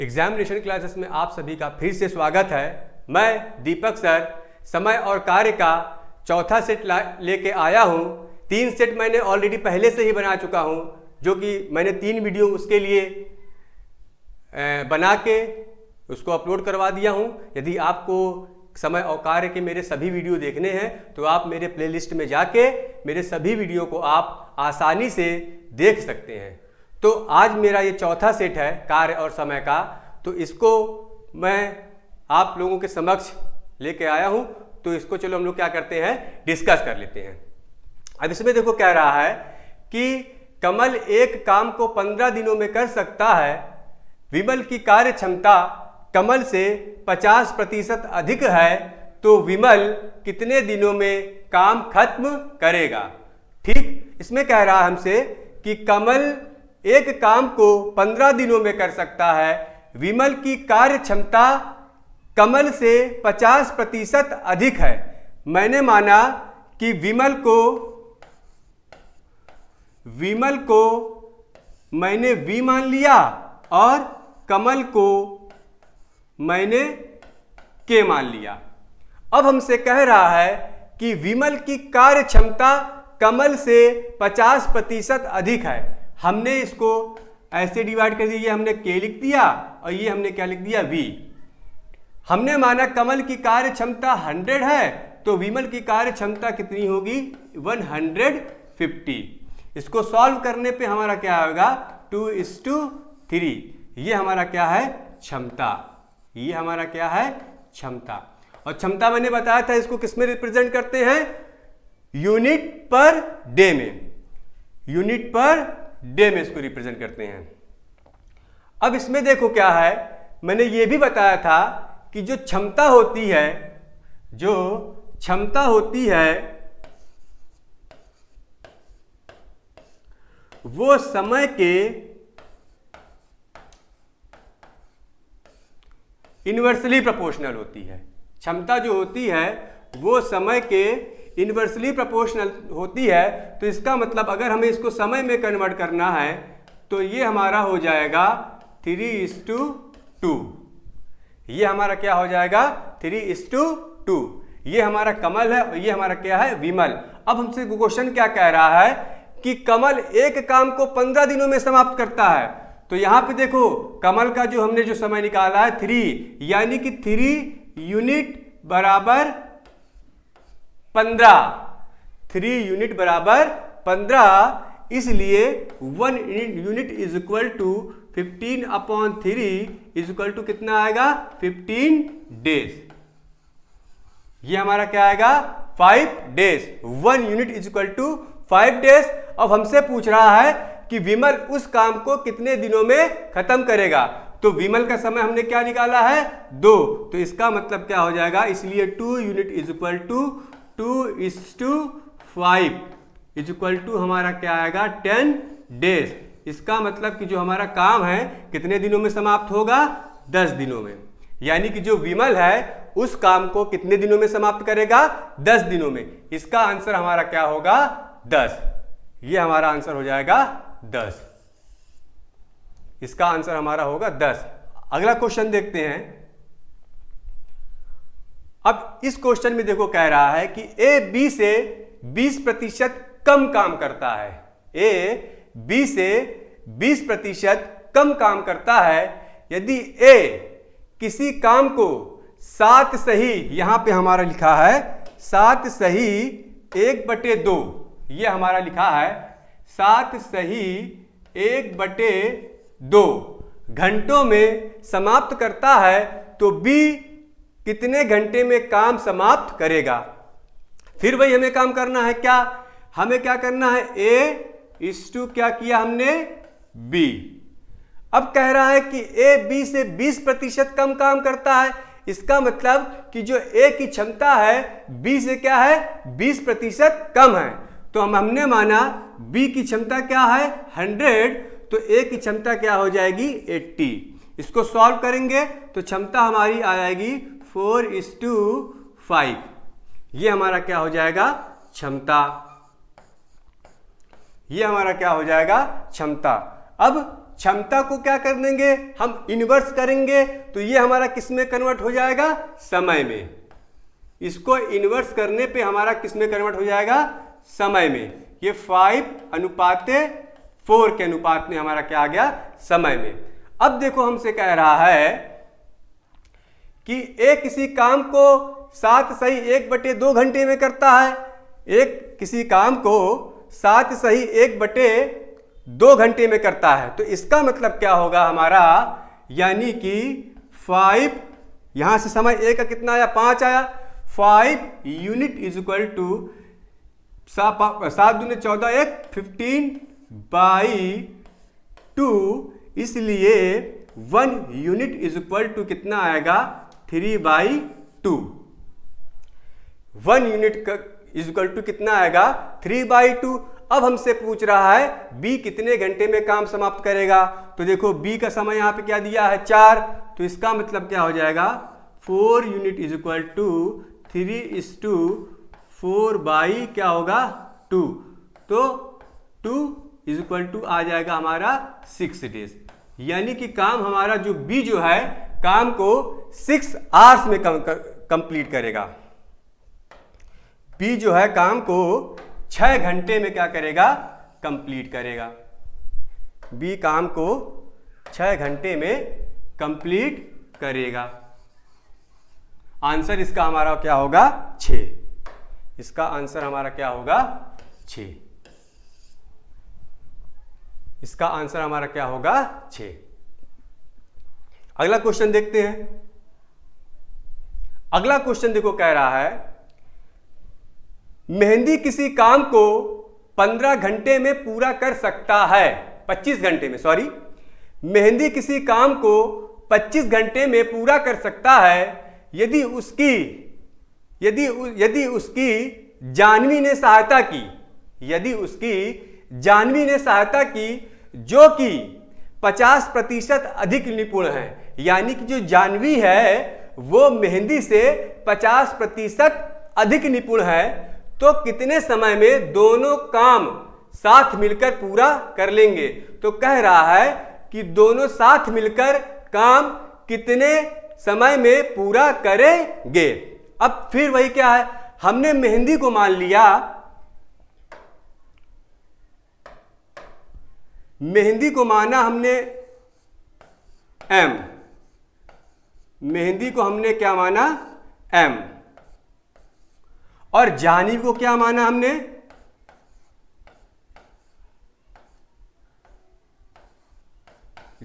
Examination classes में आप सभी का फिर से स्वागत है। मैं दीपक सर समय और कार्य का चौथा सेट लेके आया हूँ। 3 सेट मैंने ऑलरेडी पहले से ही बना चुका हूँ, जो कि मैंने 3 वीडियो उसके लिए बना के उसको अपलोड करवा दिया हूँ। यदि आपको समय और कार्य के मेरे सभी वीडियो देखने हैं तो आप मेरे प्लेलिस्ट में जाके मेरे सभी वीडियो को आप आसानी से देख सकते हैं। तो आज मेरा ये चौथा सेट है कार्य और समय का, तो इसको मैं आप लोगों के समक्ष लेके आया हूँ। तो इसको चलो हम लोग क्या करते हैं, डिस्कस कर लेते हैं। अब इसमें देखो कह रहा है कि कमल एक काम को 15 दिनों में कर सकता है। विमल की कार्य क्षमता कमल से 50% अधिक है, तो विमल कितने दिनों में काम खत्म करेगा। ठीक, इसमें कह रहा है हमसे कि कमल एक काम को 15 दिनों में कर सकता है। विमल की कार्य क्षमता कमल से 50% अधिक है। मैंने माना कि विमल को मैंने V मान लिया और कमल को मैंने K मान लिया। अब हमसे कह रहा है कि विमल की कार्य क्षमता कमल से 50% अधिक है। हमने इसको ऐसे डिवाइड कर दिया, ये हमने K लिख दिया और ये हमने क्या लिख दिया, V। हमने माना कमल की कार्य क्षमता 100 है, तो विमल की कार्य क्षमता कितनी होगी, 150। इसको सॉल्व करने पे हमारा क्या होगा, 2:3। ये हमारा क्या है, क्षमता। ये हमारा क्या है, क्षमता। और क्षमता मैंने बताया था इसको किसमें रिप्रेजेंट करते हैं, यूनिट पर डे में। यूनिट पर डे में इसको रिप्रेजेंट करते हैं। अब इसमें देखो क्या है, मैंने ये भी बताया था कि जो क्षमता होती है वो समय के इनवर्सली प्रोपोर्शनल होती है। क्षमता जो होती है वो समय के इनवर्सली प्रोपोर्शनल होती है। तो इसका मतलब अगर हमें इसको समय में कन्वर्ट करना है तो ये हमारा हो जाएगा 3:2। ये हमारा क्या हो जाएगा, 3:2। ये हमारा कमल है और ये हमारा क्या है, विमल। अब हमसे क्वेश्चन क्या कह रहा है कि कमल एक काम को 15 दिनों में समाप्त करता है। तो यहां पे देखो कमल का जो हमने जो समय निकाला है 3, यानी कि 3 यूनिट बराबर 15। 3 यूनिट बराबर 15, इसलिए 1 unit is equal to 15/3 is equal to कितना आएगा, 15 डेज। ये हमारा क्या आएगा, 5 days. 1 unit is equal to 5 days. अब हमसे पूछ रहा है कि विमल उस काम को कितने दिनों में खत्म करेगा। तो विमल का समय हमने क्या निकाला है, 2। तो इसका मतलब क्या हो जाएगा, इसलिए 2 unit is equal to 2:5 is equal to हमारा क्या आएगा, 10 डेज। इसका मतलब कि जो हमारा काम है कितने दिनों में समाप्त होगा, 10 दिनों में। यानी कि जो विमल है उस काम को कितने दिनों में समाप्त करेगा, 10 दिनों में। इसका आंसर हमारा क्या होगा, 10। ये हमारा आंसर हो जाएगा 10। इसका आंसर हमारा होगा 10। अगला क्वेश्चन देखते हैं। अब इस क्वेश्चन में देखो कह रहा है कि ए बी से 20% कम काम करता है। ए बी से 20% कम काम करता है। यदि ए किसी काम को 7 सही, यहां पे हमारा लिखा है 7 सही 1/2, ये हमारा लिखा है 7 सही 1/2 घंटों में समाप्त करता है, तो बी कितने घंटे में काम समाप्त करेगा। फिर वही हमें काम करना है, क्या हमें क्या करना है, A:2 क्या किया हमने, B। अब कह रहा है कि A B से 20% कम काम करता है। इसका मतलब कि जो A की क्षमता है B से क्या है, 20% कम है। तो हमने माना B की क्षमता क्या है, 100, तो A की क्षमता क्या हो जाएगी, 80। इसको सॉल्व करेंगे तो क्षमता हमारी आ जाएगी 4:5। ये हमारा क्या हो जाएगा, क्षमता। ये हमारा क्या हो जाएगा, क्षमता। अब क्षमता को क्या कर देंगे, हम इन्वर्स करेंगे, तो ये हमारा किस में कन्वर्ट हो जाएगा, समय में। इसको इन्वर्स करने पे हमारा किस में कन्वर्ट हो जाएगा, समय में। ये 5:4 के अनुपात में हमारा क्या आ गया, समय में। अब देखो हमसे कह रहा है कि एक किसी काम को 7/1/2 घंटे में करता है, एक किसी काम को 7/1/2 घंटे में करता है, तो इसका मतलब क्या होगा हमारा, यानी कि 5, यहां से समय ए का कितना आया, 5 आया, 5 यूनिट इज इक्वल टू 7 दूने 14, 15/2, इसलिए 1 यूनिट इज इक्वल टू कितना आएगा, 3/2। 1 यूनिट इज इक्वल टू कितना आएगा, 3/2। अब हमसे पूछ रहा है बी कितने घंटे में काम समाप्त करेगा, तो देखो बी का समय यहां पे क्या दिया है, 4, तो इसका मतलब क्या हो जाएगा, 4 यूनिट इज इक्वल टू 3:4 क्या होगा, 2, तो 2 इज इक्वल टू आ जाएगा हमारा 6 डेज। यानी कि काम हमारा जो बी जो है काम को 6 आवर्स में कंप्लीट करेगा। बी जो है काम को 6 घंटे में क्या करेगा, कंप्लीट करेगा। बी काम को 6 घंटे में कंप्लीट करेगा। आंसर इसका हमारा क्या होगा, 6। इसका आंसर हमारा क्या होगा, 6। इसका आंसर हमारा क्या होगा, 6। अगला क्वेश्चन देखते हैं। अगला क्वेश्चन देखो कह रहा है मेहंदी किसी काम को 15 घंटे में पूरा कर सकता है, 25 घंटे में, सॉरी, मेहंदी किसी काम को 25 घंटे में पूरा कर सकता है यदि उसकी जानवी ने सहायता की, यदि उसकी जानवी ने सहायता की जो कि 50% अधिक निपुण है। यानी कि जो जानवी है वो मेहंदी से 50% अधिक निपुण है, तो कितने समय में दोनों काम साथ मिलकर पूरा कर लेंगे। तो कह रहा है कि दोनों साथ मिलकर काम कितने समय में पूरा करेंगे। अब फिर वही क्या है, हमने मेहंदी को मान लिया, मेहंदी को माना हमने m, मेहंदी को हमने क्या माना, m, और जानवी को क्या माना हमने,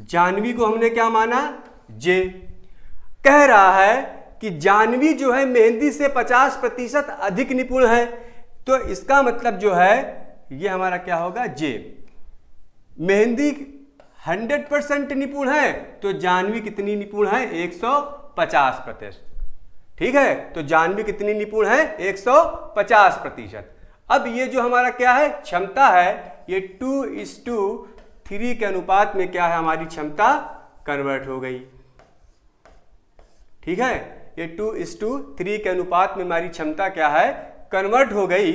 जानवी को हमने क्या माना, j। कह रहा है कि जानवी जो है मेहंदी से 50% अधिक निपुण है, तो इसका मतलब जो है ये हमारा क्या होगा, j। मेहंदी 100% निपुण है, तो जानवी कितनी निपुण है, 150%। ठीक है, तो जानवी कितनी निपुण है, 150%। अब ये जो हमारा क्या है, क्षमता है, ये 2:3 के अनुपात में क्या है, हमारी क्षमता कन्वर्ट हो गई। ठीक है, ये 2:3 के अनुपात में हमारी क्षमता क्या है, कन्वर्ट हो गई।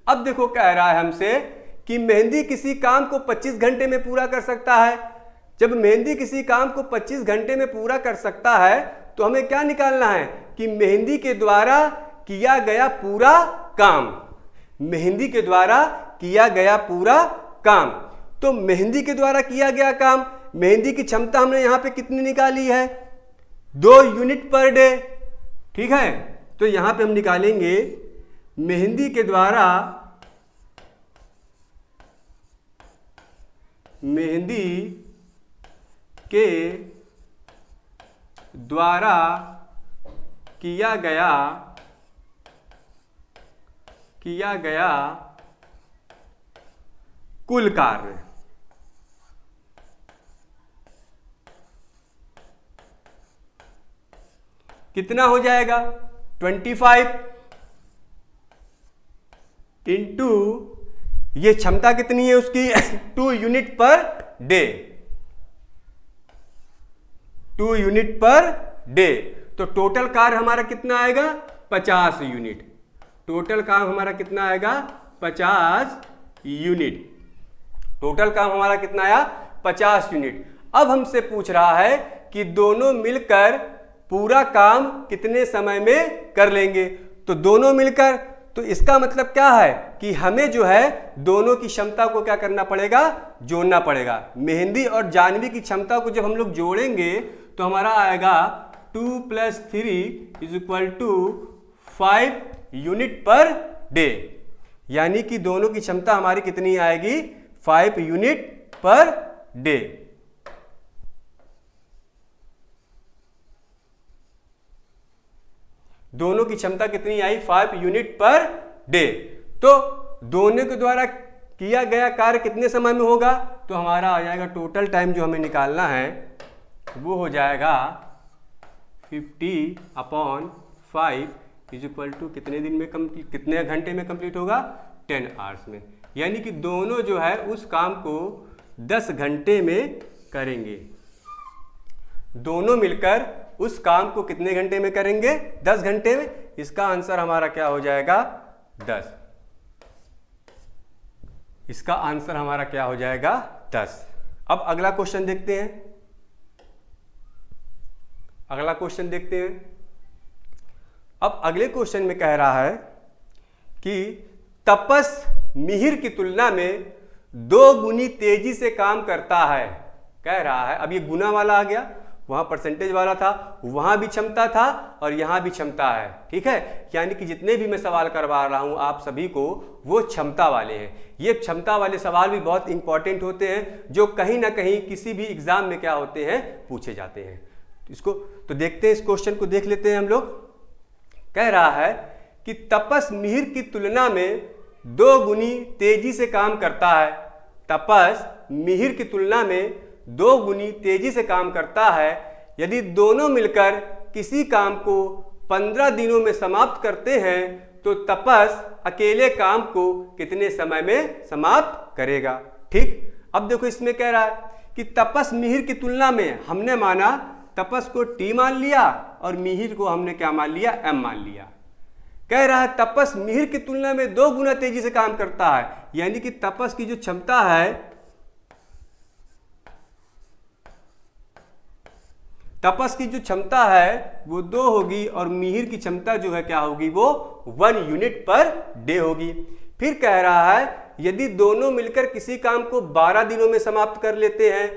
अब देखो कह रहा है हमसे कि मेहंदी किसी काम को 25 घंटे में पूरा कर सकता है। जब मेहंदी किसी काम को 25 घंटे में पूरा कर सकता है, तो हमें क्या निकालना है कि मेहंदी के द्वारा किया गया पूरा काम, मेहंदी के द्वारा किया गया पूरा काम। तो मेहंदी के द्वारा किया गया काम, मेहंदी की क्षमता हमने यहां पे कितनी निकाली है, 2 यूनिट पर डे। ठीक है, तो यहां पे हम निकालेंगे मेहंदी के द्वारा, मेहंदी के द्वारा किया गया कुल कार्य। कितना हो जाएगा, 25 इंटू ये क्षमता कितनी है उसकी 2 unit per day, 2 unit per day. तो टोटल कार्य हमारा कितना आएगा, 50 यूनिट। टोटल काम हमारा कितना आएगा, 50 यूनिट। टोटल काम हमारा कितना आया, 50 यूनिट। अब हमसे पूछ रहा है कि दोनों मिलकर पूरा काम कितने समय में कर लेंगे। तो दोनों मिलकर, तो इसका मतलब क्या है कि हमें जो है दोनों की क्षमता को क्या करना पड़ेगा, जोड़ना पड़ेगा। मेहंदी और जानवी की क्षमता को जब हम लोग जोड़ेंगे तो हमारा आएगा 2 + 3 = 5 यूनिट पर डे, यानी कि दोनों की क्षमता हमारी कितनी आएगी, 5 यूनिट पर डे। दोनों की क्षमता कितनी आई, 5 यूनिट पर डे। तो दोनों के द्वारा किया गया कार्य कितने समय में होगा, तो हमारा आ जाएगा टोटल टाइम जो हमें निकालना है वो हो जाएगा 50/5 = कितने दिन में कितने घंटे में कंप्लीट होगा, 10 आवर्स में। यानी कि दोनों जो है उस काम को 10 घंटे में करेंगे। दोनों मिलकर उस काम को कितने घंटे में करेंगे, 10 घंटे में। इसका आंसर हमारा क्या हो जाएगा, 10। इसका आंसर हमारा क्या हो जाएगा, 10। अब अगला क्वेश्चन देखते हैं। अगला क्वेश्चन देखते हैं। अब अगले क्वेश्चन में कह रहा है कि तपस मिहिर की तुलना में 2 गुनी तेजी से काम करता है, कह रहा है। अब ये गुना वाला आ गया, वहां परसेंटेज वाला था, वहां भी क्षमता था और यहां भी क्षमता है, ठीक है। यानी कि जितने भी मैं सवाल करवा रहा हूं आप सभी को, वो क्षमता वाले हैं। ये क्षमता वाले सवाल भी बहुत इंपॉर्टेंट होते हैं, जो कहीं ना कहीं किसी भी एग्जाम में क्या होते हैं, पूछे जाते हैं। इसको तो देखते हैं, इस क्वेश्चन को देख लेते हैं हम लोग। कह रहा है कि तपस मिहिर की तुलना में 2 गुनी तेजी से काम करता है। तपस मिहिर की तुलना में 2 गुनी तेजी से काम करता है। यदि दोनों मिलकर किसी काम को 15 दिनों में समाप्त करते हैं तो तपस अकेले काम को कितने समय में समाप्त करेगा। ठीक, अब देखो इसमें कह रहा है कि तपस मिहिर की तुलना में, हमने माना तपस को T मान लिया और मिहिर को हमने क्या मान लिया, M मान लिया। कह रहा है तपस मिहिर की तुलना में 2 गुना तेजी से काम करता है, यानी कि तपस की जो क्षमता है, तपस की जो क्षमता है वो 2 होगी और मिहिर की क्षमता जो है क्या होगी, वो 1 यूनिट पर डे होगी। फिर कह रहा है यदि दोनों मिलकर किसी काम को 12 दिनों में समाप्त कर लेते हैं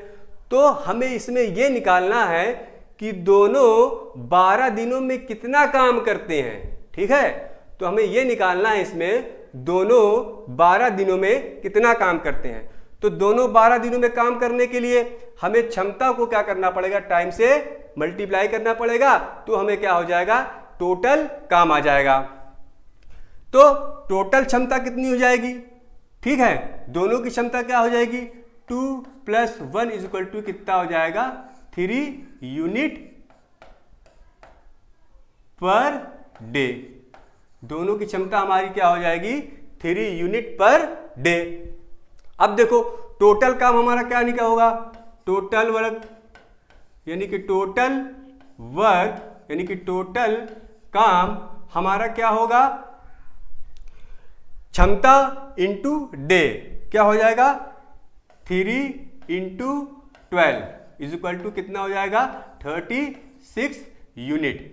तो हमें इसमें यह निकालना है कि दोनों 12 दिनों में कितना काम करते हैं। ठीक है, तो हमें यह निकालना है इसमें दोनों 12 दिनों में कितना काम करते हैं। तो दोनों 12 दिनों में काम करने के लिए हमें क्षमता को क्या करना पड़ेगा, टाइम से मल्टीप्लाई करना पड़ेगा। तो हमें क्या हो जाएगा, टोटल काम आ जाएगा। तो टोटल क्षमता कितनी हो जाएगी, ठीक है, दोनों की क्षमता क्या हो जाएगी, 2 + 1 = कितना हो जाएगा, 3 यूनिट पर डे। दोनों की क्षमता हमारी क्या हो जाएगी, 3 यूनिट पर डे। अब देखो टोटल काम हमारा क्या निकला होगा, टोटल वर्क यानी कि टोटल वर्क यानी कि टोटल काम हमारा क्या होगा, क्षमता इंटू डे क्या हो जाएगा, 3 × 12 = कितना हो जाएगा, 36 यूनिट।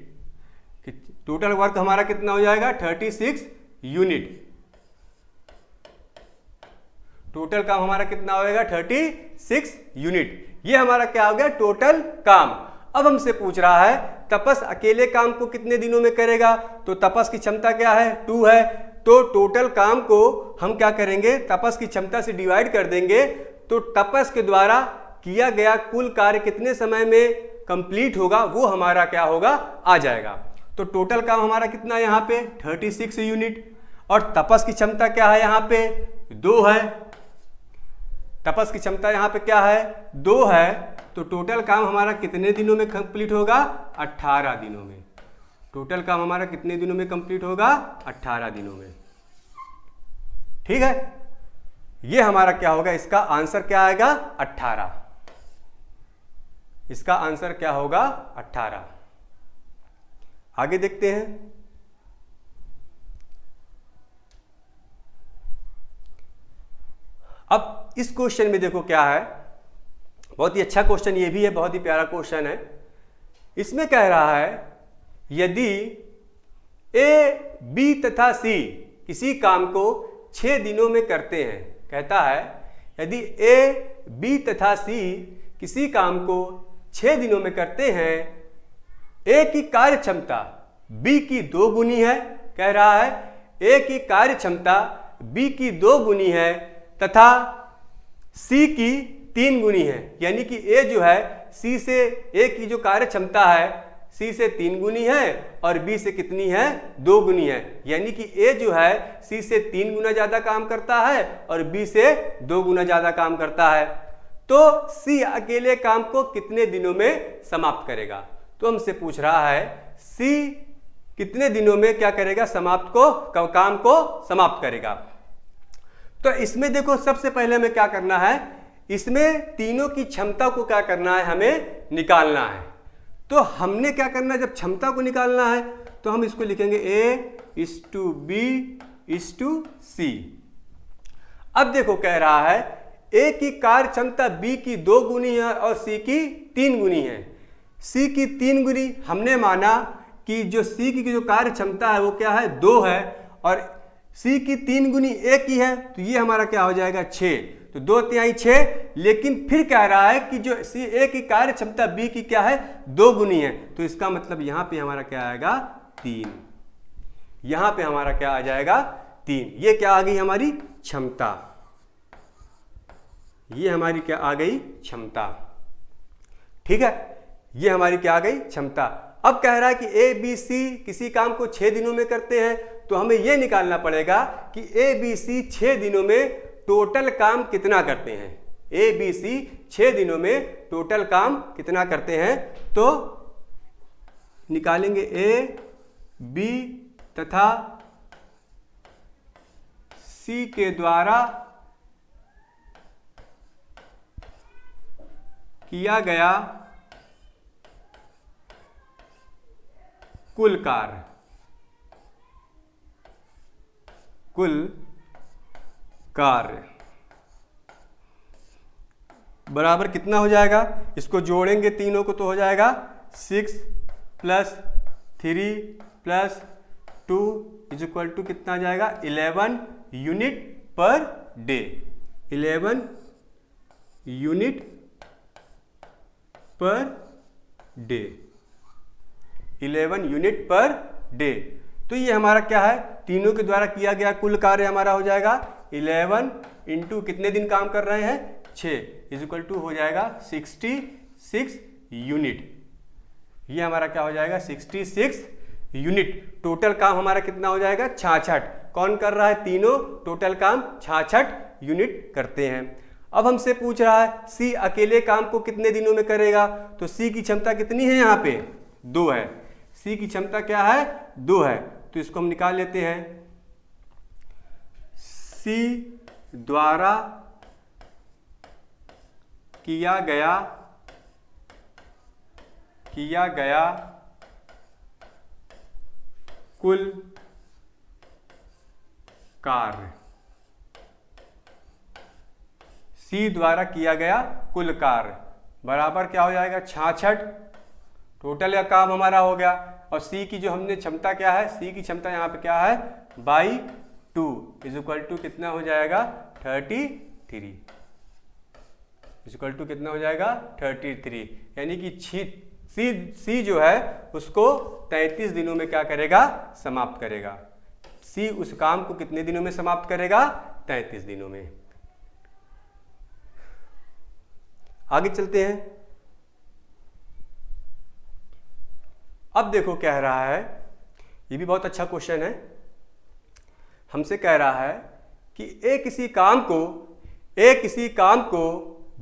टोटल वर्क हमारा कितना हो जाएगा, 36 यूनिट। टोटल काम हमारा कितना होगा, 36 यूनिट। ये हमारा क्या हो गया, टोटल काम। अब हमसे पूछ रहा है तपस अकेले काम को कितने दिनों में करेगा। तो तपस की क्षमता क्या है, 2 है। तो टोटल काम को हम क्या करेंगे, तपस की क्षमता से डिवाइड कर देंगे। तो तपस के द्वारा किया गया कुल कार्य कितने समय में कंप्लीट होगा वो हमारा क्या होगा, आ जाएगा। तो टोटल काम हमारा कितना है यहाँ पे, 36 यूनिट। और तपस की क्षमता क्या है, यहाँ पे 2 है। तपस की क्षमता यहाँ पे क्या है, 2 है। तो टोटल काम हमारा कितने दिनों में कंप्लीट होगा, 18 दिनों में। टोटल काम हमारा कितने दिनों में कंप्लीट होगा, 18 दिनों में। ठीक है, ये हमारा क्या होगा, इसका आंसर क्या आएगा, 18। इसका आंसर क्या होगा, 18। आगे देखते हैं। अब इस क्वेश्चन में देखो क्या है बहुत ही अच्छा क्वेश्चन ये भी है, बहुत ही प्यारा क्वेश्चन है। इसमें कह रहा है यदि ए, बी तथा सी किसी काम को 6 दिनों में करते हैं, कहता है यदि ए, बी तथा सी किसी काम को 6 दिनों में करते हैं, ए की कार्य क्षमता बी की 2 गुनी है, कह रहा है ए की कार्य क्षमता बी की 2 गुनी है तथा सी की 3 गुनी है, यानी कि ए जो है सी से, ए की जो कार्य क्षमता है सी से 3 गुनी है और बी से कितनी है, 2 गुनी है, यानी कि ए जो है सी से 3 गुना ज्यादा काम करता है और बी से 2 गुना ज्यादा काम करता है। तो सी अकेले काम को कितने दिनों में समाप्त करेगा? तो हमसे पूछ रहा है सी कितने दिनों में क्या करेगा, काम को समाप्त करेगा। तो इसमें देखो सबसे पहले हमें क्या करना है, इसमें तीनों की क्षमता को क्या करना है, हमें निकालना है। तो हमने क्या करना है, जब क्षमता को निकालना है तो हम इसको लिखेंगे A/B/C। अब देखो कह रहा है ए की कार्य क्षमता बी की 2 गुनी है और सी की 3 गुनी है। सी की 3 गुनी हमने माना कि जो सी की जो कार्य क्षमता है वो क्या है, 2 है और सी की 3 गुनी ए की है, तो ये हमारा क्या हो जाएगा, 6। तो 2/3 6। लेकिन फिर कह रहा है कि जो सी ए की कार्य क्षमता बी की क्या है, 2 गुनी है, तो इसका मतलब यहां पे हमारा क्या आएगा, 3। यहां पे हमारा क्या आ जाएगा, 3। ये क्या आ गई हमारी क्षमता, ये हमारी क्या आ गई, क्षमता। ठीक है, ये हमारी क्या आ गई, क्षमता। अब कह रहा है कि ए बी सी किसी काम को 6 दिनों में करते हैं, तो हमें यह निकालना पड़ेगा कि ए बी सी 6 दिनों में टोटल काम कितना करते हैं। ए बी सी 6 दिनों में टोटल काम कितना करते हैं, तो निकालेंगे ए, बी तथा सी के द्वारा किया गया कुल कार्य, बराबर कितना हो जाएगा, इसको जोड़ेंगे तीनों को तो हो जाएगा 6 + 3 + 2 = कितना आ जाएगा, 11 unit per day. 11 unit per day, 11 unit per day. तो ये हमारा क्या है, तीनों के द्वारा किया गया कुल कार्य हमारा हो जाएगा 11 × कितने दिन काम कर रहे हैं, 6 = हो जाएगा 66 यूनिट। ये हमारा क्या हो जाएगा, 66 यूनिट। टोटल काम हमारा कितना हो जाएगा, 66। कौन कर रहा है, तीनों टोटल काम 66 यूनिट करते हैं। अब हमसे पूछ रहा है सी अकेले काम को कितने दिनों में करेगा, तो सी की क्षमता कितनी है, यहाँ पे 2 है। सी की क्षमता क्या है, 2 है, तो इसको हम निकाल लेते हैं। सी द्वारा किया गया कुल कार्य, सी द्वारा किया गया कुल कार्य बराबर क्या हो जाएगा, 66। टोटल का काम हमारा हो गया। और सी की जो हमने क्षमता क्या है, सी की क्षमता यहाँ पे क्या है, 2 = कितना हो जाएगा, 33 = कितना हो जाएगा, 33। यानी कि सी जो है उसको 33 दिनों में क्या करेगा, समाप्त करेगा। सी उस काम को कितने दिनों में समाप्त करेगा, 33 दिनों में। आगे चलते हैं। अब देखो कह रहा है, ये भी बहुत अच्छा क्वेश्चन है। हमसे कह रहा है कि ए किसी काम को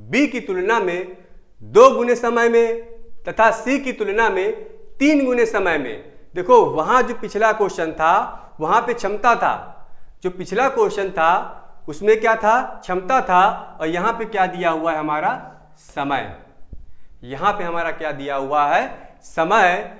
बी की तुलना में 2 गुने समय में तथा सी की तुलना में 3 गुने समय में। देखो वहां जो पिछला क्वेश्चन था वहां पे क्षमता था, जो पिछला क्वेश्चन था उसमें क्या था, क्षमता था, और यहां पे क्या दिया हुआ है हमारा, समय। यहां पे हमारा क्या दिया हुआ है, समय।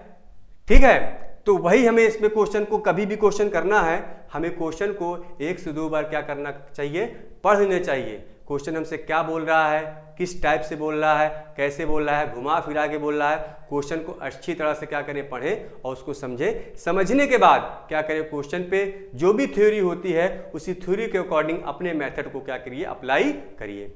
ठीक है, तो वही हमें इसमें क्वेश्चन को कभी भी क्वेश्चन करना है, हमें क्वेश्चन को 1 से 2 बार क्या करना चाहिए, पढ़ लेना चाहिए। क्वेश्चन हमसे क्या बोल रहा है, किस टाइप से बोल रहा है, कैसे बोल रहा है, घुमा फिरा के बोल रहा है। क्वेश्चन को अच्छी तरह से क्या करें, पढ़ें और उसको समझें। समझने के बाद क्या करें, क्वेश्चन पे जो भी थ्योरी होती है उसी थ्योरी के अकॉर्डिंग अपने मेथड को क्या करिए, अप्लाई करिए।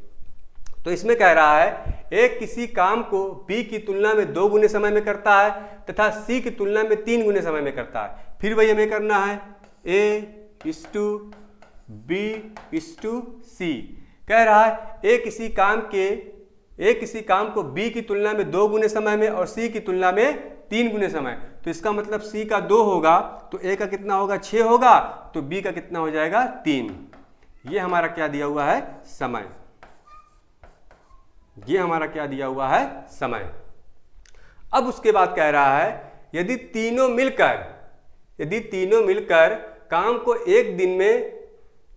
तो इसमें कह रहा है ए किसी काम को बी की तुलना में 2 गुने समय में करता है तथा सी की तुलना में 3 गुने समय में करता है। फिर वही हमें करना है A:B:C। कह रहा है ए किसी काम को बी की तुलना में 2 गुने समय में और सी की तुलना में 3 गुने समय। तो इसका मतलब सी का 2 होगा तो ए का कितना होगा, 6 होगा, तो बी का कितना हो जाएगा, 3। ये हमारा क्या दिया हुआ है, समय। ये हमारा क्या दिया हुआ है, समय। अब उसके बाद कह रहा है यदि तीनों मिलकर काम को एक दिन में,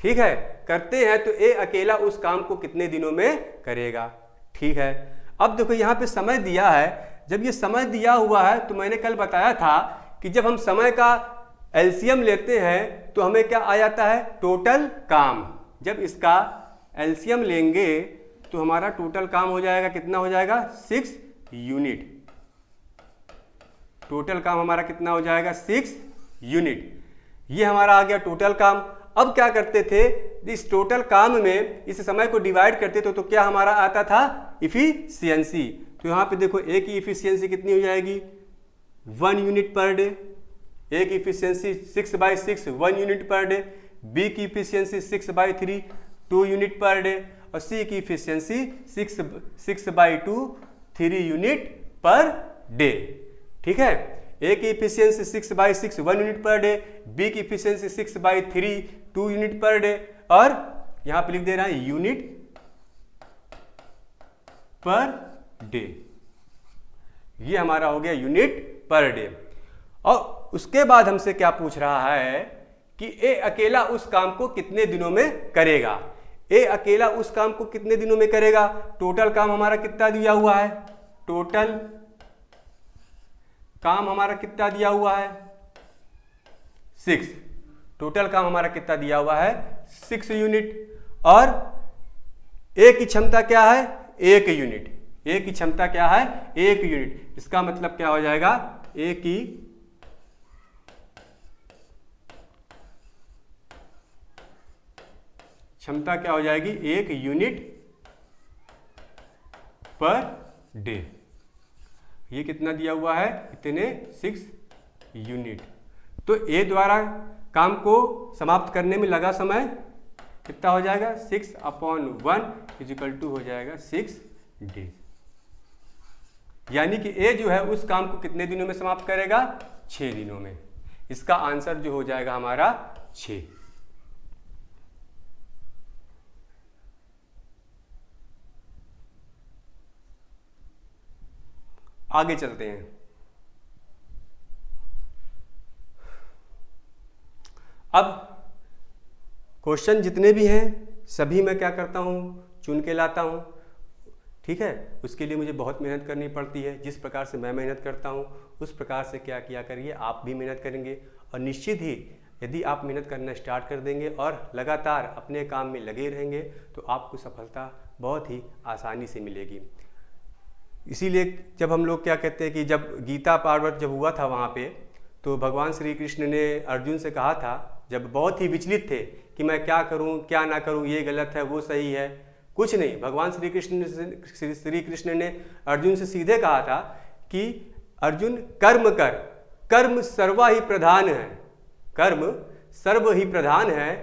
ठीक है, करते हैं तो ए अकेला उस काम को कितने दिनों में करेगा। ठीक है, अब देखो यहाँ पे समय दिया है। जब ये समय दिया हुआ है तो मैंने कल बताया था कि जब हम समय का एलसीएम लेते हैं तो हमें क्या आ जाता है, टोटल काम। जब इसका एलसीएम लेंगे तो हमारा टोटल काम हो जाएगा, कितना हो जाएगा, 6 यूनिट। टोटल काम हमारा कितना हो जाएगा, 6 यूनिट। ये हमारा आ गया टोटल काम। अब क्या करते थे, इस टोटल काम में इस समय को डिवाइड करते थे तो क्या हमारा आता था, इफिशियंसी। तो यहाँ पे देखो ए की इफिशियंसी कितनी हो जाएगी, 1 यूनिट पर डे। ए की efficiency 6/6 1 unit per day. B की इफिशियंसी 6/3 2 यूनिट पर डे। और सी की इफिशियंसी 6/2 3 यूनिट पर डे। ठीक है, ए की efficiency 6/6 1 unit per day, B की इफिशियंसी 6/3 2 यूनिट पर डे, और यहां पे लिख दे रहा है यूनिट पर डे। ये हमारा हो गया यूनिट पर डे। और उसके बाद हमसे क्या पूछ रहा है कि ए अकेला उस काम को कितने दिनों में करेगा। ए अकेला उस काम को कितने दिनों में करेगा। टोटल काम हमारा कितना दिया हुआ है, टोटल काम हमारा कितना दिया हुआ है, 6। टोटल काम हमारा कितना दिया हुआ है, 6 यूनिट। और ए की क्षमता क्या है, 1 यूनिट। ए की क्षमता क्या है, 1 यूनिट। इसका मतलब क्या हो जाएगा, ए की क्षमता क्या हो जाएगी, 1 यूनिट पर डे। ये कितना दिया हुआ है, इतने 6 यूनिट। तो ए द्वारा काम को समाप्त करने में लगा समय कितना हो जाएगा, 6/1 हो जाएगा 6 डेज। यानी कि ए जो है उस काम को कितने दिनों में समाप्त करेगा, 6 दिनों में। इसका आंसर जो हो जाएगा हमारा 6। आगे चलते हैं। अब क्वेश्चन जितने भी हैं सभी मैं क्या करता हूं, चुन के लाता हूं। ठीक है, उसके लिए मुझे बहुत मेहनत करनी पड़ती है। जिस प्रकार से मैं मेहनत करता हूं उस प्रकार से क्या किया करिए, आप भी मेहनत करेंगे। और निश्चित ही यदि आप मेहनत करना स्टार्ट कर देंगे और लगातार अपने काम में लगे रहेंगे तो आपको सफलता बहुत ही आसानी से मिलेगी। इसीलिए जब हम लोग क्या कहते हैं कि जब गीता पार्वत जब हुआ था वहाँ पे, तो भगवान श्री कृष्ण ने अर्जुन से कहा था, जब बहुत ही विचलित थे कि मैं क्या करूँ क्या ना करूँ, ये गलत है वो सही है, कुछ नहीं। भगवान श्री कृष्ण ने अर्जुन से सीधे कहा था कि अर्जुन कर्म कर, कर्म सर्वा ही प्रधान है, कर्म सर्व ही प्रधान है,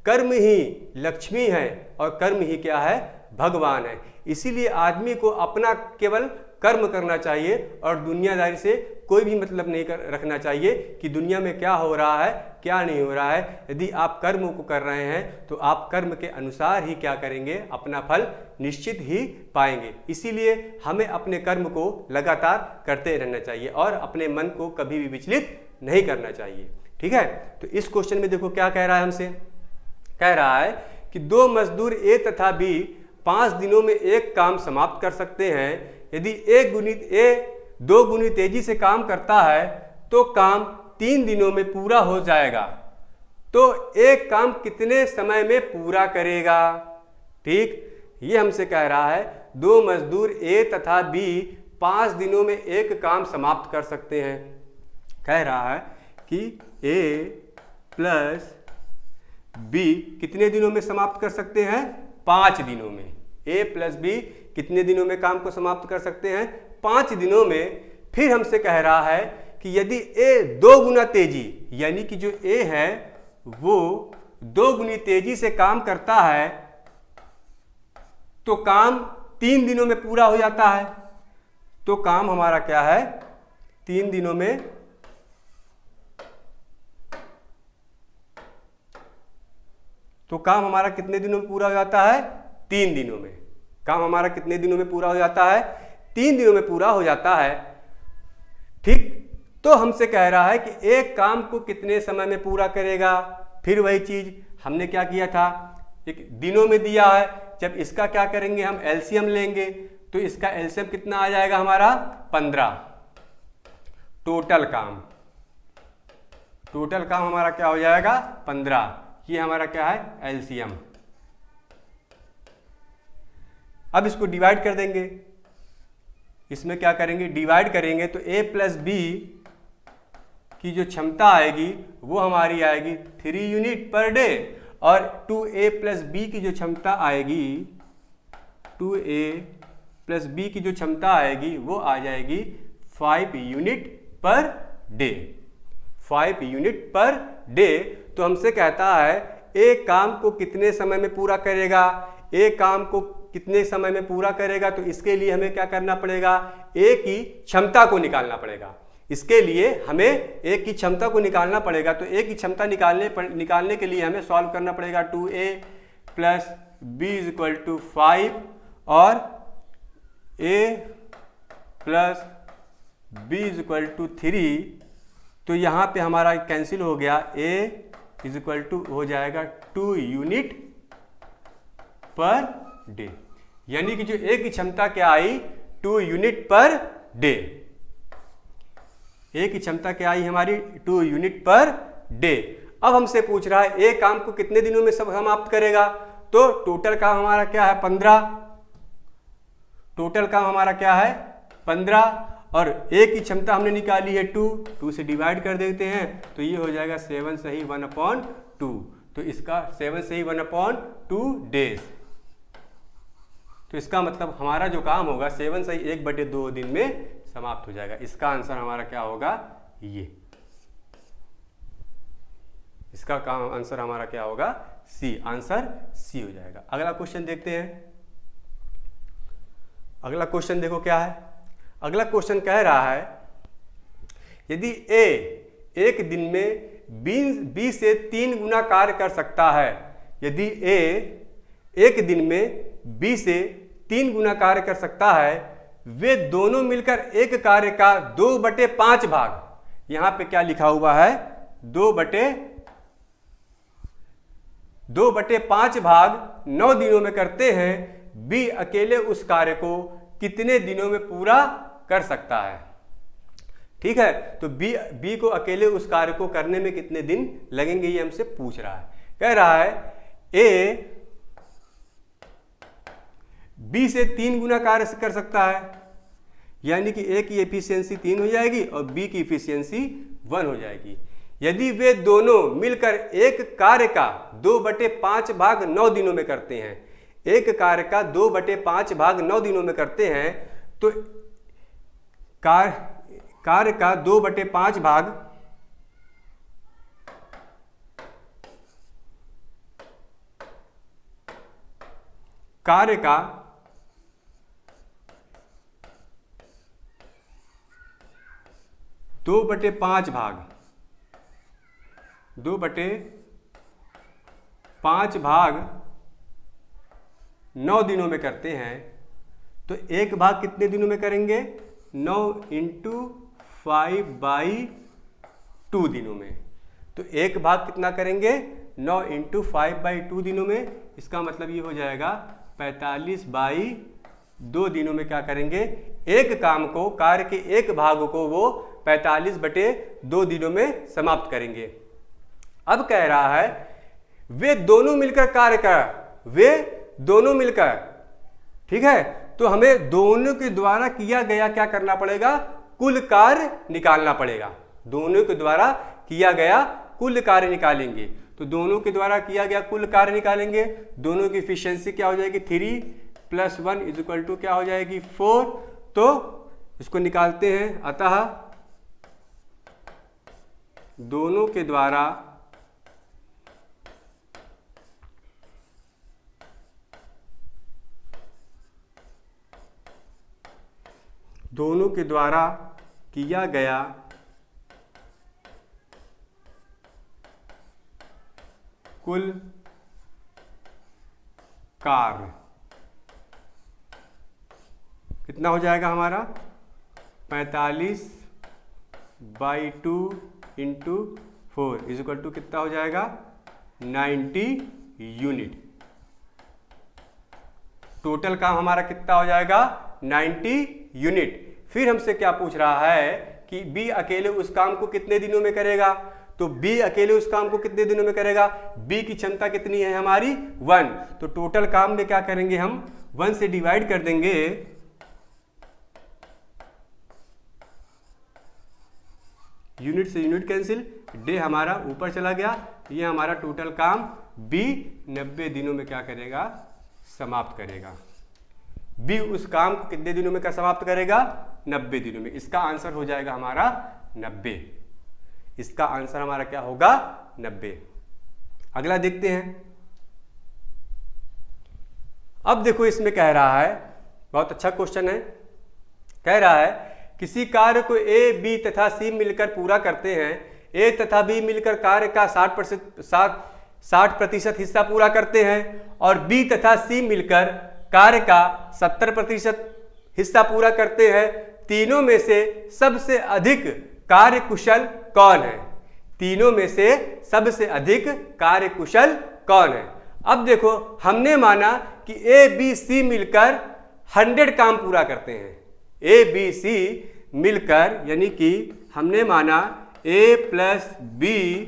कर्म ही लक्ष्मी है और कर्म ही क्या है, भगवान है। इसीलिए आदमी को अपना केवल कर्म करना चाहिए और दुनियादारी से कोई भी मतलब नहीं रखना चाहिए कि दुनिया में क्या हो रहा है क्या नहीं हो रहा है। यदि आप कर्म को कर रहे हैं तो आप कर्म के अनुसार ही क्या करेंगे, अपना फल निश्चित ही पाएंगे। इसीलिए हमें अपने कर्म को लगातार करते रहना चाहिए और अपने मन को कभी भी विचलित नहीं करना चाहिए। ठीक है, तो इस क्वेश्चन में देखो क्या कह रहा है हमसे, कह रहा है कि 2 मजदूर ए तथा बी 5 दिनों में एक काम समाप्त कर सकते हैं। यदि ए 2 गुनी तेजी से काम करता है तो काम 3 दिनों में पूरा हो जाएगा। तो एक काम कितने समय में पूरा करेगा। ठीक, ये हमसे कह रहा है 2 मजदूर ए तथा बी 5 दिनों में एक काम समाप्त कर सकते हैं। कह रहा है कि ए प्लस बी कितने दिनों में समाप्त कर सकते हैं? 5 दिनों में। ए प्लस बी कितने दिनों में काम को समाप्त कर सकते हैं? 5 दिनों में। फिर हमसे कह रहा है कि यदि ए 2 गुना तेजी, यानी कि जो ए है वो 2 गुनी तेजी से काम करता है तो काम 3 दिनों में पूरा हो जाता है। तो काम हमारा क्या है? 3 दिनों में तो काम हमारा कितने दिनों में पूरा हो जाता है? 3 दिनों में। काम हमारा कितने दिनों में पूरा हो जाता है? 3 दिनों में पूरा हो जाता है। ठीक, तो हमसे कह रहा है कि एक काम को कितने समय में पूरा करेगा। फिर वही चीज हमने क्या किया था, एक दिनों में दिया है। जब इसका क्या करेंगे, हम एलसीएम लेंगे, तो इसका एलसीएम कितना आ जाएगा हमारा? 15। टोटल काम हमारा क्या हो जाएगा? 15। ये हमारा क्या है? एलसीएम। अब इसको डिवाइड कर देंगे। इसमें क्या करेंगे? डिवाइड करेंगे तो a प्लस बी की जो क्षमता आएगी वो हमारी आएगी 3 यूनिट पर डे, और 2a प्लस बी की जो क्षमता आएगी, 2a प्लस बी की जो क्षमता आएगी वो आ जाएगी 5 unit per day. 5 unit per day. तो हमसे कहता है एक काम को कितने समय में पूरा करेगा। एक काम को कितने समय में पूरा करेगा, तो इसके लिए हमें क्या करना पड़ेगा? ए की क्षमता को निकालना पड़ेगा। इसके लिए हमें ए की क्षमता को निकालना पड़ेगा। तो ए की क्षमता निकालने के लिए हमें सॉल्व करना पड़ेगा 2a plus B is equal to 5 और a plus B is equal to 3। तो यहाँ पे हमारा कैंसिल हो गया। a इज इक्वल टू हो जाएगा 2 यूनिट पर डे, यानी कि जो ए की क्षमता क्या आई? 2 यूनिट पर डे। ए की क्षमता क्या आई हमारी? 2 यूनिट पर डे। अब हमसे पूछ रहा है ए काम को कितने दिनों में समाप्त करेगा। तो टोटल काम हमारा क्या है? 15। टोटल काम हमारा क्या है? 15। और ए की क्षमता हमने निकाली है 2 से डिवाइड कर देते हैं तो ये हो जाएगा 7 सही 1/2। तो इसका 7 सही 1/2 डेज। तो इसका मतलब हमारा जो काम होगा 7 सही 1/2 दिन में समाप्त हो जाएगा। इसका आंसर हमारा क्या होगा? ये इसका काम आंसर हमारा क्या होगा? सी। आंसर सी हो जाएगा। अगला क्वेश्चन देखते हैं। अगला क्वेश्चन देखो क्या है। अगला क्वेश्चन कह रहा है यदि ए एक दिन में बी से 3 गुना कार्य कर सकता है। यदि ए एक दिन में बी से 3 गुना कार्य कर सकता है, वे दोनों मिलकर एक कार्य का 2/5 भाग, यहां पे क्या लिखा हुआ है? 2/5 भाग 9 दिनों में करते हैं। बी अकेले उस कार्य को कितने दिनों में पूरा कर सकता है। ठीक है, तो बी को अकेले उस कार्य को करने में कितने दिन लगेंगे ये हमसे पूछ रहा है। कह रहा है ए बी से 3 गुना कार्य कर सकता है, यानी कि ए की एफिशिएंसी 3 हो जाएगी और बी की एफिशिएंसी 1 हो जाएगी। यदि वे दोनों मिलकर एक कार्य का 2/5 भाग 9 दिनों में करते हैं, एक कार्य का 2/5 भाग 9 दिनों में करते हैं, तो कार्य का 2/5 भाग कार्य का 2/5 भाग 9 दिनों में करते हैं, तो एक भाग कितने दिनों में करेंगे? 9 × 5/2 दिनों में। तो एक भाग कितना करेंगे? 9 × 5/2 दिनों में। इसका मतलब ये हो जाएगा 45/2 दिनों में क्या करेंगे? एक काम को, कार्य के एक भाग को वो 45/2 दिनों में समाप्त करेंगे। अब कह रहा है वे दोनों मिलकर ठीक है, तो हमें दोनों के द्वारा किया गया क्या करना पड़ेगा, कुल कार्य निकालना पड़ेगा। दोनों के द्वारा किया गया कुल कार्य निकालेंगे। तो दोनों के द्वारा किया गया कुल कार्य निकालेंगे। दोनों की एफिशिएंसी क्या हो जाएगी, 3 + 1 = क्या हो जाएगी, 4। तो इसको निकालते हैं। अतः दोनों के द्वारा किया गया कुल कार्य कितना हो जाएगा हमारा, 45/2 × 4 = कितना हो जाएगा, 90 यूनिट। टोटल काम हमारा कितना हो जाएगा, 90 यूनिट। फिर हमसे क्या पूछ रहा है कि बी अकेले उस काम को कितने दिनों में करेगा। तो बी अकेले उस काम को कितने दिनों में करेगा, बी की क्षमता कितनी है हमारी, 1। तो टोटल काम में क्या करेंगे, हम 1 से डिवाइड कर देंगे। यूनिट से यूनिट कैंसिल, डे हमारा ऊपर चला गया। ये हमारा टोटल काम बी 90 दिनों में क्या करेगा, समाप्त करेगा। बी उस काम को कितने दिनों में क्या समाप्त करेगा, 90 दिनों में। इसका आंसर हो जाएगा हमारा 90। इसका आंसर हमारा क्या होगा, 90। अगला देखते हैं। अब देखो इसमें कह रहा है, बहुत अच्छा क्वेश्चन है। कह रहा है किसी कार्य को ए, बी तथा सी मिलकर पूरा करते हैं। ए तथा बी मिलकर कार्य का 60% हिस्सा पूरा करते हैं और बी तथा सी मिलकर कार्य का 70% हिस्सा पूरा करते हैं। तीनों में से सबसे अधिक कार्यकुशल कौन है। तीनों में से सबसे अधिक कार्यकुशल कौन है। अब देखो हमने माना कि ए बी सी मिलकर 100 काम पूरा करते हैं। ए बी सी मिलकर, यानी कि हमने माना ए प्लस बी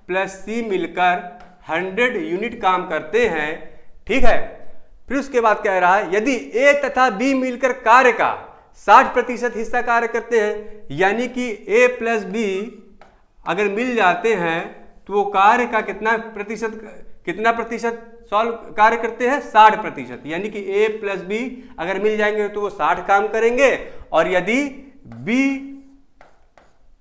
प्लस सी मिलकर 100 यूनिट काम करते हैं, ठीक है। फिर उसके बाद कह रहा है यदि ए तथा बी मिलकर कार्य का 60% हिस्सा कार्य करते हैं, यानी कि ए प्लस बी अगर मिल जाते हैं तो वो कार्य का कितना प्रतिशत सॉल्व कार्य करते हैं, 60%। यानी कि ए प्लस बी अगर मिल जाएंगे तो वो 60 काम करेंगे, और यदि बी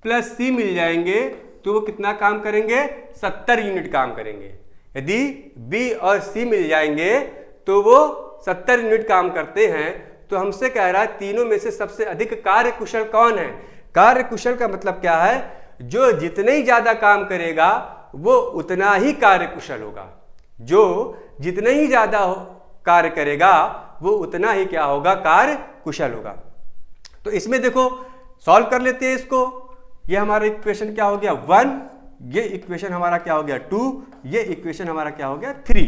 प्लस सी मिल जाएंगे तो वो कितना काम करेंगे, 70 यूनिट काम करेंगे। यदि बी और सी मिल जाएंगे तो वो 70 यूनिट काम करते हैं। तो हमसे कह रहा है तीनों में से सबसे अधिक कार्यकुशल कौन है। कार्यकुशल का मतलब क्या है, जो जितने ही ज्यादा काम करेगा वो उतना ही कार्यकुशल होगा। जो जितने ही ज्यादा कार्य करेगा वो उतना ही क्या होगा, कार्यकुशल होगा। तो इसमें देखो सॉल्व कर लेते हैं इसको। ये हमारा इक्वेशन क्या हो गया 1, ये इक्वेशन हमारा क्या हो गया 2, ये इक्वेशन हमारा क्या हो गया 3।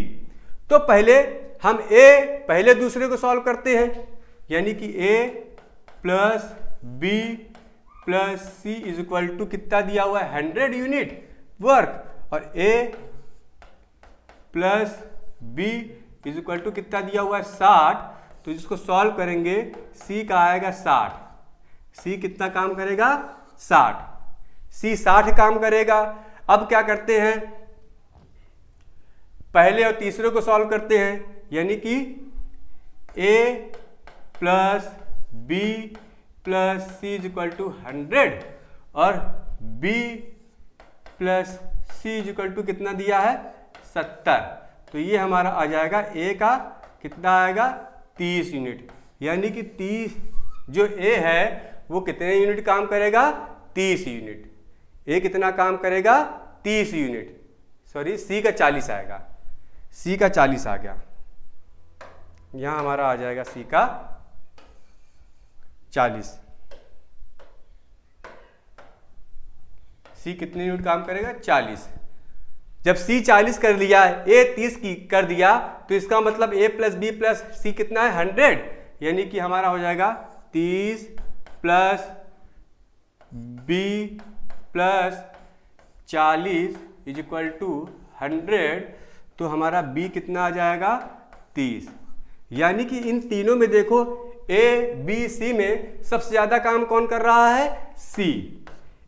तो पहले हम पहले दूसरे को सॉल्व करते हैं, यानी कि a plus B plus C is equal to कितना दिया हुआ है 100 यूनिट वर्क, और a plus B is equal to कितना दिया हुआ है 60। तो इसको सॉल्व करेंगे, c का आएगा 60। c कितना काम करेगा 60, c 60 काम करेगा। अब क्या करते हैं, पहले और तीसरे को सॉल्व करते हैं, यानी कि a plus B plus C is equal to 100 और b plus C is equal to कितना दिया है 70। तो ये हमारा आ जाएगा a का कितना आएगा 30 यूनिट, यानी कि 30 जो a है वो कितने यूनिट काम करेगा 30 यूनिट। a कितना काम करेगा 30 यूनिट, सॉरी c का 40 आएगा, c का 40 आ गया। यहां हमारा आ जाएगा c का 40। c कितने यूनिट काम करेगा 40। जब c 40 कर लिया, a 30 की कर दिया, तो इसका मतलब a plus B plus C कितना है 100, यानी कि हमारा हो जाएगा 30 plus B plus 40 is equal to 100। तो हमारा b कितना आ जाएगा 30, यानी कि इन तीनों में देखो ए बी सी में सबसे ज्यादा काम कौन कर रहा है? सी।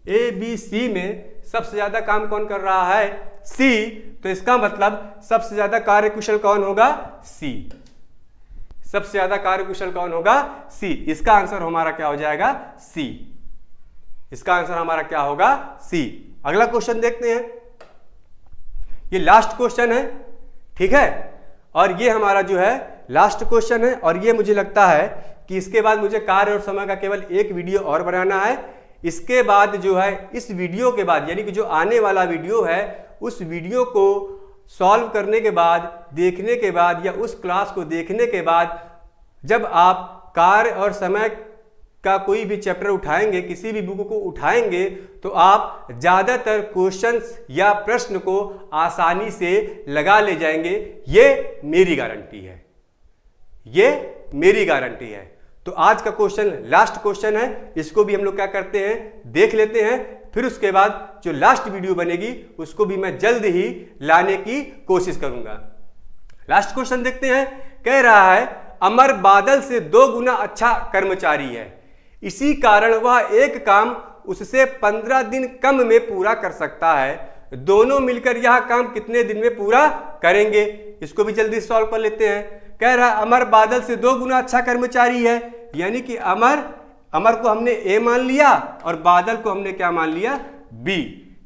ए बी सी में सबसे ज्यादा काम कौन कर रहा है? सी। तो इसका मतलब सबसे ज्यादा कार्यकुशल कौन होगा? सी। सबसे ज्यादा कार्यकुशल कौन होगा? सी। इसका आंसर हमारा क्या हो जाएगा? सी। इसका आंसर हमारा क्या होगा? सी। अगला क्वेश्चन देखते हैं। ये लास्ट क्वेश्चन है, ठीक है, और ये हमारा जो है लास्ट क्वेश्चन है, और ये मुझे लगता है कि इसके बाद मुझे कार्य और समय का केवल एक वीडियो और बनाना है। इसके बाद जो है, इस वीडियो के बाद यानी कि जो आने वाला वीडियो है, उस वीडियो को सॉल्व करने के बाद, देखने के बाद, या उस क्लास को देखने के बाद जब आप कार्य और समय का कोई भी चैप्टर उठाएंगे, किसी भी बुक को उठाएंगे, तो आप ज़्यादातर क्वेश्चंस या प्रश्न को आसानी से लगा ले जाएंगे। ये मेरी गारंटी है, ये मेरी गारंटी है। तो आज का क्वेश्चन लास्ट क्वेश्चन है, इसको भी हम लोग क्या करते हैं, देख लेते हैं। फिर उसके बाद जो लास्ट वीडियो बनेगी उसको भी मैं जल्द ही लाने की कोशिश करूंगा। लास्ट क्वेश्चन देखते हैं। कह रहा है अमर बादल से 2 गुना अच्छा कर्मचारी है, इसी कारण वह एक काम उससे 15 दिन कम में पूरा कर सकता है। दोनों मिलकर यह काम कितने दिन में पूरा करेंगे? इसको भी जल्दी सॉल्व कर लेते हैं। कह रहा है अमर बादल से 2 गुना अच्छा कर्मचारी है, यानी कि अमर को हमने ए मान लिया और बादल को हमने क्या मान लिया? बी।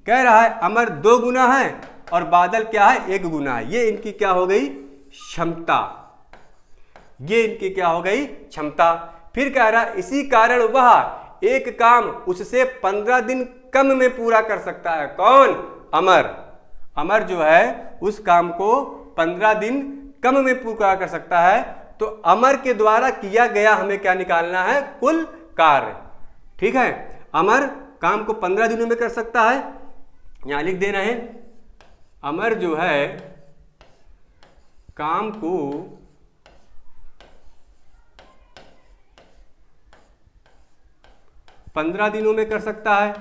कह रहा है अमर 2 गुना है और बादल क्या है? 1 गुना है। ये इनकी क्या हो गई? क्षमता। ये इनकी क्या हो गई? क्षमता। फिर कह रहा है इसी कारण वह एक काम उससे 15 दिन कम में पूरा कर सकता है। कौन? अमर। अमर जो है उस काम को 15 दिन कम में पूरा कर सकता है। तो अमर के द्वारा किया गया हमें क्या निकालना है? कुल कार्य। ठीक है, अमर काम को 15 दिनों में कर सकता है, यहां लिख दे रहे हैं। अमर जो है काम को 15 दिनों में कर सकता है,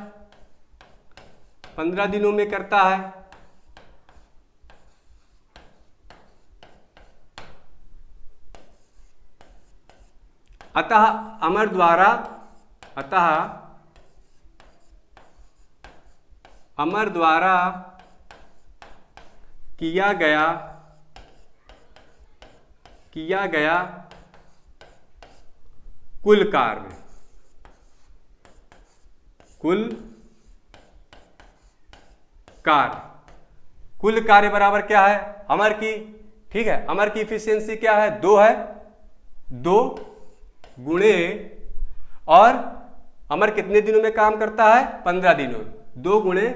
15 दिनों में करता है। अतः अमर द्वारा किया गया कुल कार्य, कुल कार्य बराबर क्या है? अमर की, ठीक है, अमर की इफिशियंसी क्या है? 2 है। 2 गुणे, और अमर कितने दिनों में काम करता है? 15 दिनों। 2 गुणे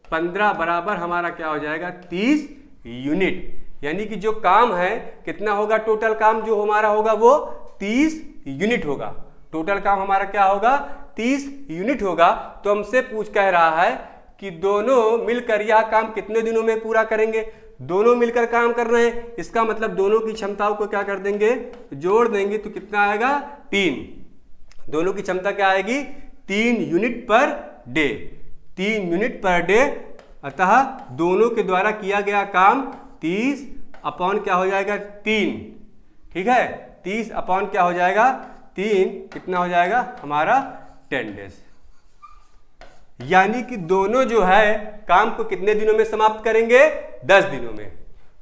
15 बराबर हमारा क्या हो जाएगा? 30 यूनिट। यानी कि जो काम है कितना होगा? टोटल काम जो हमारा होगा वो 30 यूनिट होगा। टोटल काम हमारा क्या होगा? 30 यूनिट होगा। तो हमसे कह रहा है कि दोनों मिलकर यह काम कितने दिनों में पूरा करेंगे? दोनों मिलकर काम कर रहे हैं, इसका मतलब दोनों की क्षमताओं को क्या कर देंगे? जोड़ देंगे। तो कितना आएगा? 3। दोनों की क्षमता क्या आएगी? 3 unit per day. 3 unit per day. अतः दोनों के द्वारा किया गया काम 30 अपॉन क्या हो जाएगा? 3। ठीक है, 30 अपॉन क्या हो जाएगा? 3। कितना हो जाएगा हमारा? 10 डेज। यानी कि दोनों जो है काम को कितने दिनों में समाप्त करेंगे? 10 दिनों में।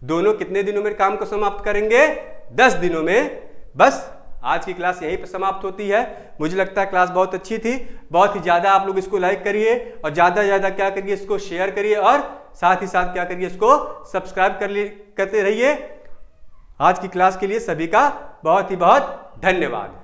दोनों कितने दिनों में काम को समाप्त करेंगे? 10 दिनों में। बस आज की क्लास यहीं पर समाप्त होती है। मुझे लगता है क्लास बहुत अच्छी थी। बहुत ही ज़्यादा आप लोग इसको लाइक करिए और ज़्यादा से ज़्यादा क्या करिए? इसको शेयर करिए, और साथ ही साथ क्या करिए? इसको सब्सक्राइब करते रहिए। आज की क्लास के लिए सभी का बहुत ही बहुत धन्यवाद।